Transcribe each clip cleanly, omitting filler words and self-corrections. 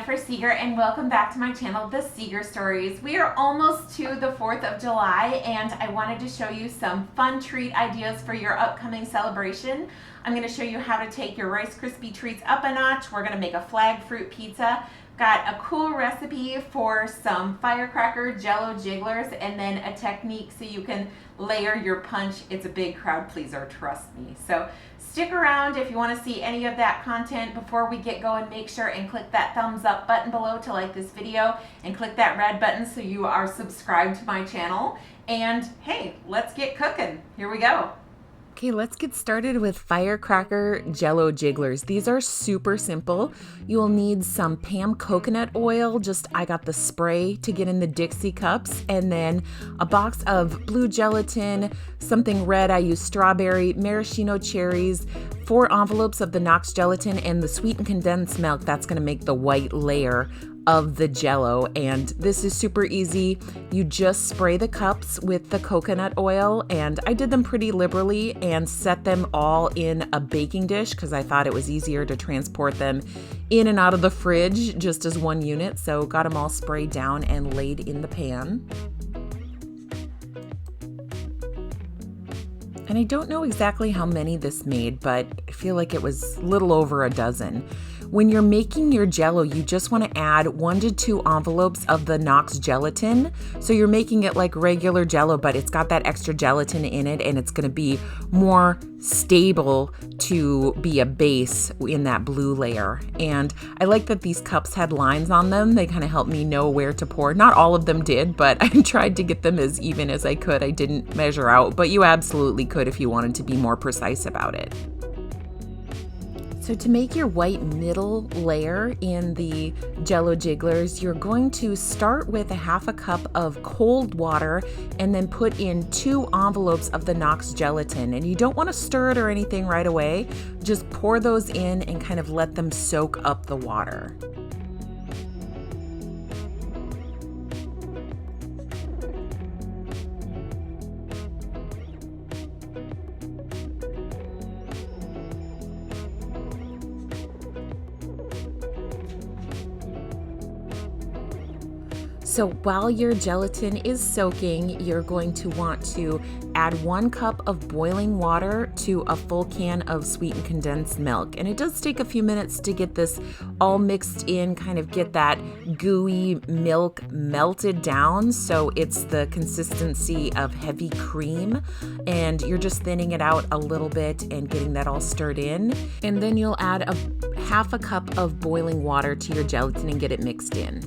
Jennifer Seger, and welcome back to my channel, The Seger Stories. We are almost to the 4th of July, and I wanted to show you some fun treat ideas for your upcoming celebration. I'm going to show you how to take your Rice Krispie treats up a notch. We're going to make a flag fruit pizza. Got a cool recipe for some Firecracker Jello Jigglers, and then a technique so you can layer your punch. It's a big crowd pleaser, trust me. So stick around if you want to see any of that content. Before we get going, make sure and click that thumbs up button below to like this video, and click that red button so you are subscribed to my channel. And hey, let's get cooking. Here we go. Okay, let's get started with Firecracker Jello Jigglers. These are super simple. You will need some Pam coconut oil, I got the spray to get in the Dixie cups, and then a box of blue gelatin, something red, I use strawberry, maraschino cherries, 4 envelopes of the Knox gelatin, and the sweetened condensed milk. That's gonna make the white layer of the Jello, and this is super easy. You just spray the cups with the coconut oil, and I did them pretty liberally and set them all in a baking dish because I thought it was easier to transport them in and out of the fridge just as one unit. So got them all sprayed down and laid in the pan. And I don't know exactly how many this made, but I feel like it was a little over a dozen. When you're making your Jello, you just want to add 1 to 2 envelopes of the Knox gelatin. So you're making it like regular Jello, but it's got that extra gelatin in it, and it's going to be more stable to be a base in that blue layer. And I like that these cups had lines on them. They kind of help me know where to pour. Not all of them did, but I tried to get them as even as I could. I didn't measure out, but you absolutely could if you wanted to be more precise about it. So to make your white middle layer in the Jello Jigglers, you're going to start with a 1/2 cup of cold water and then put in 2 envelopes of the Knox gelatin. And you don't want to stir it or anything right away. Just pour those in and kind of let them soak up the water. So while your gelatin is soaking, you're going to want to add 1 cup of boiling water to a full can of sweetened condensed milk. And it does take a few minutes to get this all mixed in, kind of get that gooey milk melted down so it's the consistency of heavy cream. And you're just thinning it out a little bit and getting that all stirred in. And then you'll add a 1/2 cup of boiling water to your gelatin and get it mixed in.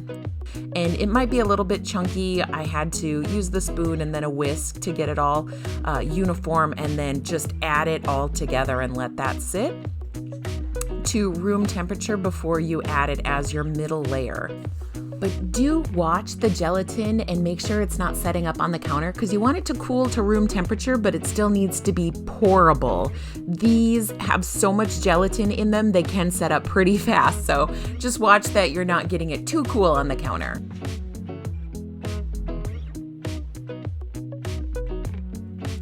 And it might be a little bit chunky. I had to use the spoon and then a whisk to get it all uniform, and then just add it all together and let that sit to room temperature before you add it as your middle layer. But do watch the gelatin and make sure it's not setting up on the counter, because you want it to cool to room temperature, but it still needs to be pourable. These have so much gelatin in them, they can set up pretty fast. So just watch that you're not getting it too cool on the counter.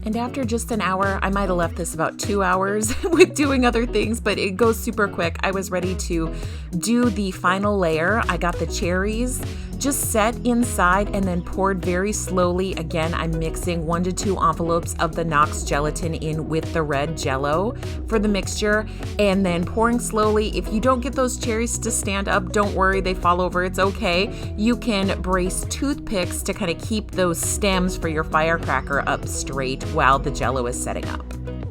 And after just an hour, I might have left this about 2 hours with doing other things, but it goes super quick. I was ready to do the final layer. I got the cherries just set inside and then poured very slowly. Again, I'm mixing 1 to 2 envelopes of the Knox gelatin in with the red Jello for the mixture, and then pouring slowly. If you don't get those cherries to stand up, don't worry, they fall over, it's okay. You can brace toothpicks to kind of keep those stems for your firecracker up straight while the Jello is setting up.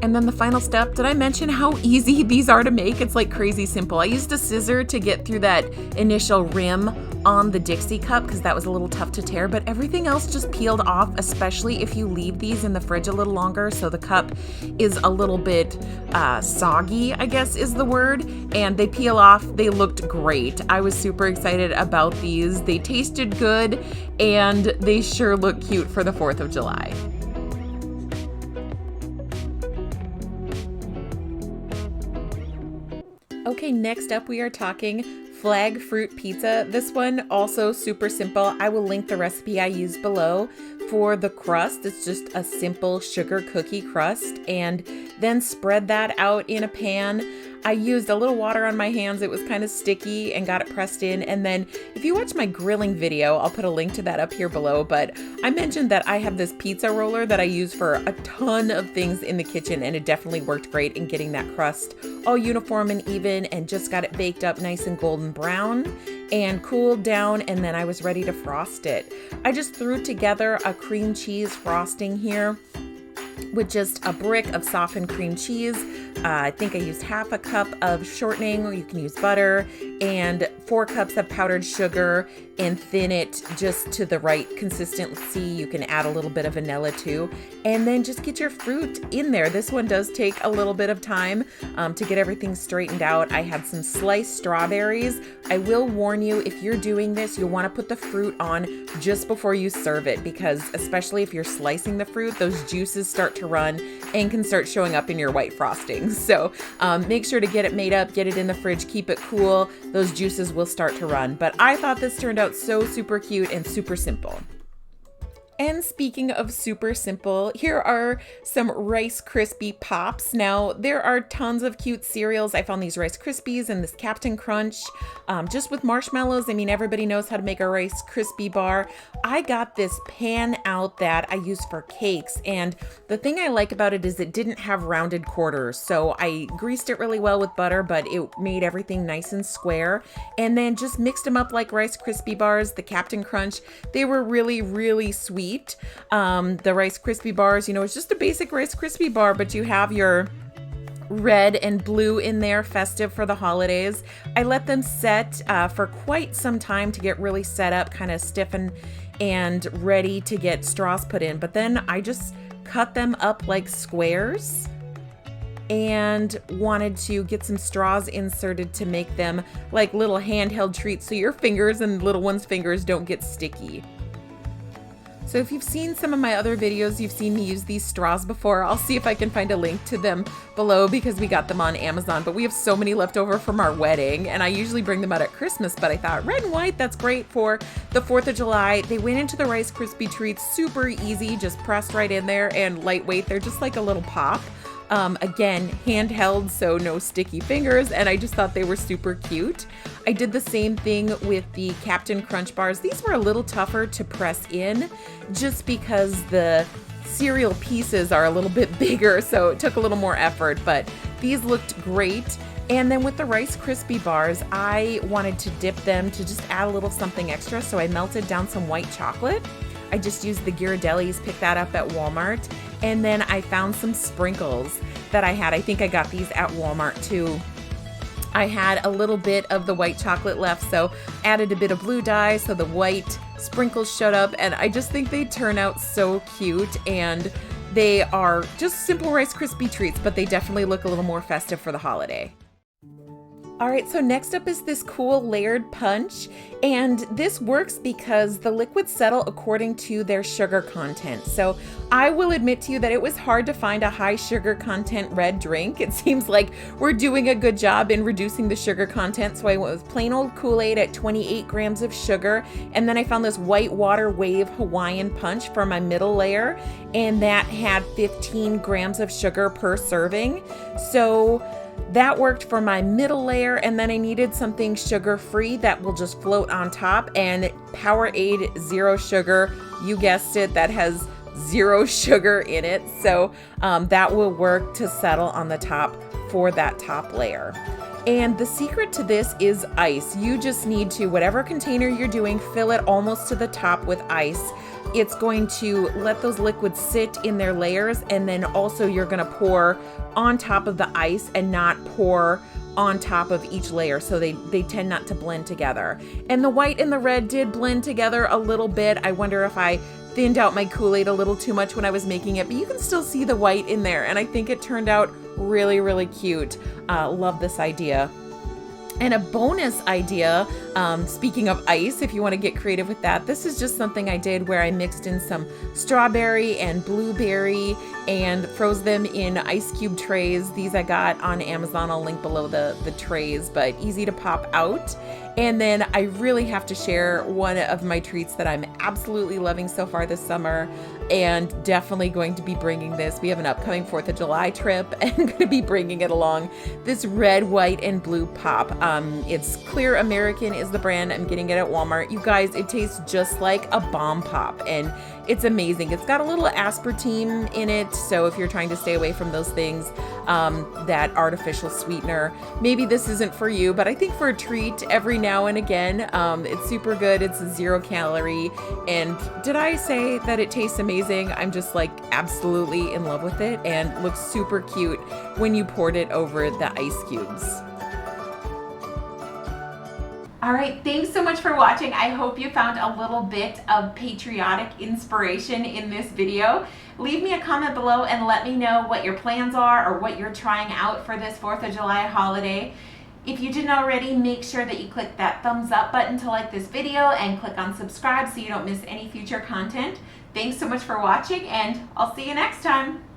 And then the final step, did I mention how easy these are to make? It's like crazy simple. I used a scissor to get through that initial rim on the Dixie cup because that was a little tough to tear, but everything else just peeled off, especially if you leave these in the fridge a little longer. So the cup is a little bit soggy, I guess is the word, and they peel off. They looked great. I was super excited about these. They tasted good, and they sure look cute for the 4th of July. Okay, next up we are talking flag fruit pizza. This one also super simple. I will link the recipe I used below for the crust. It's just a simple sugar cookie crust, and then spread that out in a pan. I used a little water on my hands. It was kind of sticky and got it pressed in. And then if you watch my grilling video, I'll put a link to that up here below. But I mentioned that I have this pizza roller that I use for a ton of things in the kitchen, and it definitely worked great in getting that crust all uniform and even, and just got it baked up nice and golden brown and cooled down, and then I was ready to frost it. I just threw together a cream cheese frosting here with just a brick of softened cream cheese. I think I used half a cup of shortening, or you can use butter, and 4 cups of powdered sugar, and thin it just to the right consistency. You can add a little bit of vanilla too, and then just get your fruit in there. This one does take a little bit of time to get everything straightened out. I had some sliced strawberries. I will warn you, if you're doing this, you'll want to put the fruit on just before you serve it, because especially if you're slicing the fruit, those juices start to run and can start showing up in your white frostings. So make sure to get it made up, get it in the fridge, keep it cool. Those juices will start to run. But I thought this turned out so super cute and super simple. And speaking of super simple, here are some Rice Krispie Pops. Now, there are tons of cute cereals. I found these Rice Krispies and this Captain Crunch, just with marshmallows. I mean, everybody knows how to make a Rice Krispie bar. I got this pan out that I use for cakes, and the thing I like about it is it didn't have rounded quarters. So I greased it really well with butter, but it made everything nice and square, and then just mixed them up like Rice Krispie bars. The Captain Crunch, they were really, really sweet. The Rice Krispie bars, you know, it's just a basic Rice Krispie bar, but you have your red and blue in there, festive for the holidays. I let them set for quite some time to get really set up, kind of stiff and ready to get straws put in. But then I just cut them up like squares and wanted to get some straws inserted to make them like little handheld treats so your fingers and little one's fingers don't get sticky. So if you've seen some of my other videos, you've seen me use these straws before. I'll see if I can find a link to them below because we got them on Amazon, but we have so many left over from our wedding, and I usually bring them out at Christmas, but I thought red and white, that's great for the 4th of July. They went into the Rice Krispie treats, super easy, just pressed right in there, and lightweight. They're just like a little pop. Again, handheld, so no sticky fingers, and I just thought they were super cute. I did the same thing with the Captain Crunch bars. These were a little tougher to press in just because the cereal pieces are a little bit bigger, so it took a little more effort, but these looked great. And then with the Rice Krispie bars, I wanted to dip them to just add a little something extra, so I melted down some white chocolate. I just used the Ghirardelli's, picked that up at Walmart. And then I found some sprinkles that I had. I think I got these at Walmart too. I had a little bit of the white chocolate left, so added a bit of blue dye so the white sprinkles showed up, and I just think they turn out so cute, and they are just simple Rice Krispie treats, but they definitely look a little more festive for the holiday. All right, so next up is this cool layered punch, and this works because the liquids settle according to their sugar content. So I will admit to you that it was hard to find a high sugar content red drink. It seems like we're doing a good job in reducing the sugar content, so I went with plain old Kool-Aid at 28 grams of sugar, and then I found this white water wave Hawaiian punch for my middle layer, and that had 15 grams of sugar per serving. So that worked for my middle layer, and then I needed something sugar-free that will just float on top, and Powerade Zero Sugar, you guessed it, that has 0 sugar in it, so that will work to settle on the top for that top layer. And the secret to this is ice. You just need to, whatever container you're doing, fill it almost to the top with ice. It's going to let those liquids sit in their layers, and then also you're going to pour on top of the ice and not pour on top of each layer, so they tend not to blend together. And the white and the red did blend together a little bit. I wonder if I thinned out my Kool-Aid a little too much when I was making it, but you can still see the white in there, and I think it turned out really, really cute. Love this idea. And a bonus idea, speaking of ice, if you want to get creative with that, this is just something I did where I mixed in some strawberry and blueberry and froze them in ice cube trays. These I got on Amazon. I'll link below the trays, but easy to pop out. And then I really have to share one of my treats that I'm absolutely loving so far this summer, and definitely going to be bringing this. We have an upcoming 4th of July trip and going to be bringing it along. This red, white, and blue pop. It's Clear American is the brand. I'm getting it at Walmart. You guys, it tastes just like a bomb pop, and it's amazing. It's got a little aspartame in it, so if you're trying to stay away from those things, that artificial sweetener, maybe this isn't for you, but I think for a treat every now and again, it's super good. It's 0 calorie, and did I say that it tastes amazing? I'm just like absolutely in love with it, and looks super cute when you poured it over the ice cubes. All right, thanks so much for watching. I hope you found a little bit of patriotic inspiration in this video. Leave me a comment below and let me know what your plans are or what you're trying out for this 4th of July holiday. If you didn't already, make sure that you click that thumbs up button to like this video and click on subscribe so you don't miss any future content. Thanks so much for watching, and I'll see you next time.